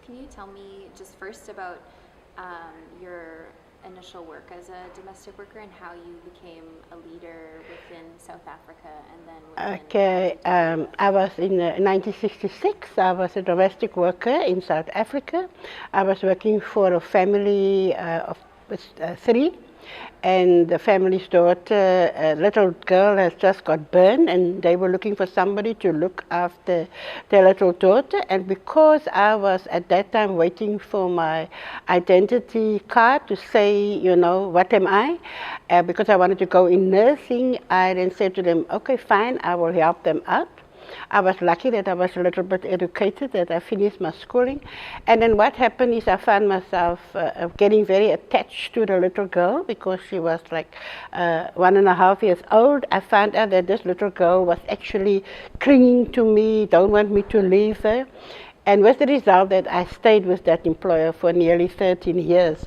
can you tell me just first about your initial work as a domestic worker and how you became a leader within South Africa and then within Okay, I was in 1966. I was a domestic worker in South Africa. I was working for a family of three, and the family's daughter, a little girl, has just got burned, and they were looking for somebody to look after their little daughter. And because I was at that time waiting for my identity card to say, you know, what am I? Because I wanted to go in nursing, I then said to them, okay, fine, I will help them out. I was lucky that I was a little bit educated, that I finished my schooling. And then what happened is I found myself getting very attached to the little girl because she was like 1.5 years old. I found out that this little girl was actually clinging to me, don't want me to leave her. And with the result that I stayed with that employer for nearly 13 years.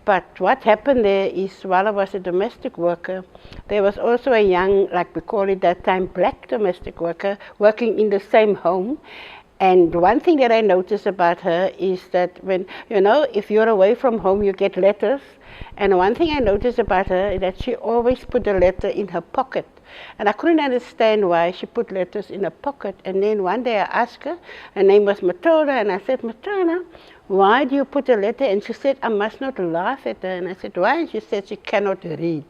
But what happened there is, while I was a domestic worker, there was also a young, like we call it that time, black domestic worker working in the same home. And one thing that I noticed about her is that when, you know, if you're away from home, you get letters. And one thing I noticed about her is that she always put a letter in her pocket. And I couldn't understand why she put letters in her pocket. And then one day I asked her name was Myrtle1, and I said, Myrtle1, why do you put a letter? And she said, I must not laugh at her. And I said, why? And she said, she cannot read.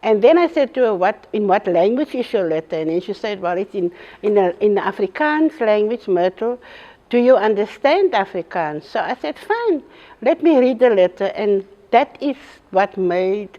And then I said to her, in what language is your letter? And then she said, well, it's in the Afrikaans language, Myrtle. Do you understand Afrikaans? So I said, fine, let me read the letter. And that is what made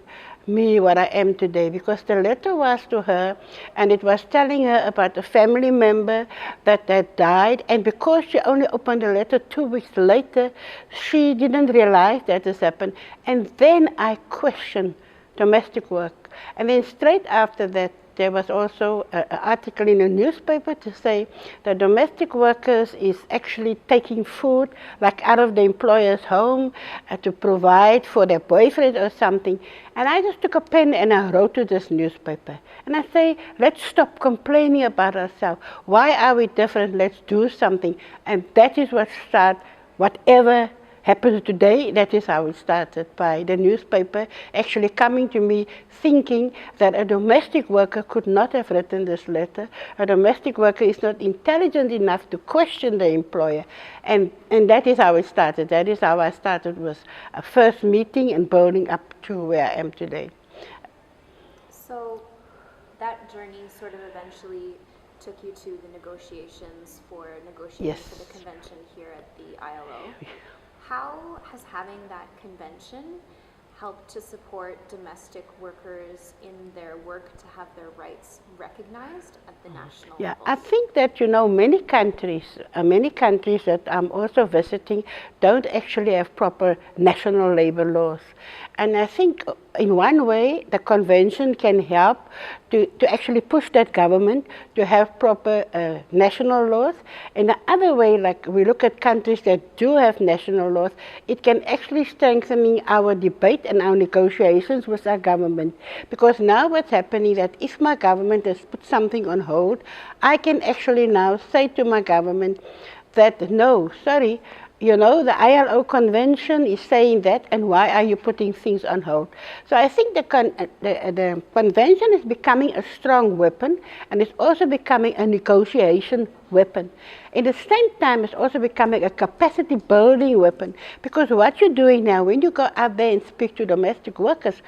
me what I am today, because the letter was to her and it was telling her about a family member that had died, and because she only opened the letter 2 weeks later, she didn't realize that this happened. And then I questioned domestic work, and then straight after that there was also an article in a newspaper to say that domestic workers is actually taking food like out of the employer's home to provide for their boyfriend or something. And I just took a pen and I wrote to this newspaper. And I say, let's stop complaining about ourselves. Why are we different? Let's do something. And that is what started whatever happens today. That is how it started, by the newspaper actually coming to me thinking that a domestic worker could not have written this letter. A domestic worker is not intelligent enough to question the employer. And that is how it started. That is how I started with a first meeting and building up to where I am today. So that journey sort of eventually took you to the negotiations for the convention here at the ILO. How has having that convention helped to support domestic workers in their work to have their rights recognized at the national level? I think that, you know, many countries that I'm also visiting don't actually have proper national labor laws. And I think in one way the convention can help to actually push that government to have proper national laws. In the other way, like we look at countries that do have national laws, it can actually strengthen our debate and our negotiations with our government. Because now what's happening is that if my government has put something on hold, I can actually now say to my government that no, sorry, you know, the ILO convention is saying that, and why are you putting things on hold? So I think the convention is becoming a strong weapon, and it's also becoming a negotiation weapon. At the same time, it's also becoming a capacity building weapon, because what you're doing now, when you go out there and speak to domestic workers,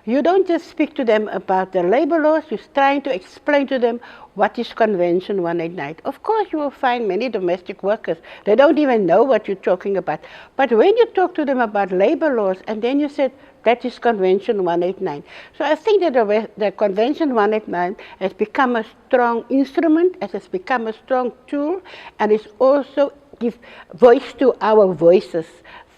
you don't just speak to them about the labor laws, you're trying to explain to them what is Convention 189. Of course, you will find many domestic workers, they don't even know what you're talking about. But when you talk to them about labor laws, and then you said, that is Convention 189. So I think that the Convention 189 has become a strong instrument, it has become a strong tool, and it's also give voice to our voices.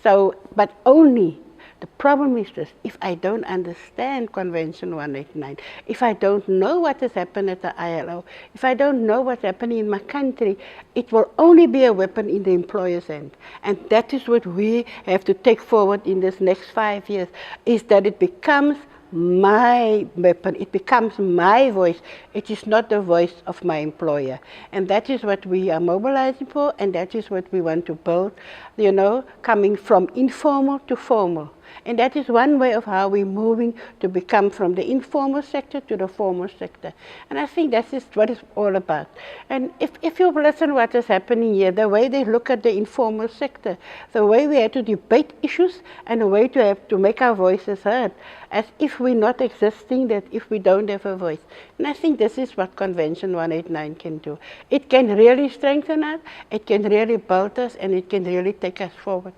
So, but only, the problem is this, if I don't understand Convention 189, if I don't know what has happened at the ILO, if I don't know what's happening in my country, it will only be a weapon in the employer's hand. And that is what we have to take forward in this next 5 years, is that it becomes my weapon. It becomes my voice. It is not the voice of my employer. And that is what we are mobilizing for, and that is what we want to build, you know, coming from informal to formal. And that is one way of how we're moving to become from the informal sector to the formal sector. And I think that is what it's all about. And if you listen what is happening here, the way they look at the informal sector, the way we have to debate issues, and the way to have to make our voices heard, as if we're not existing, that if we don't have a voice. And I think this is what Convention 189 can do. It can really strengthen us, it can really build us, and it can really take us forward.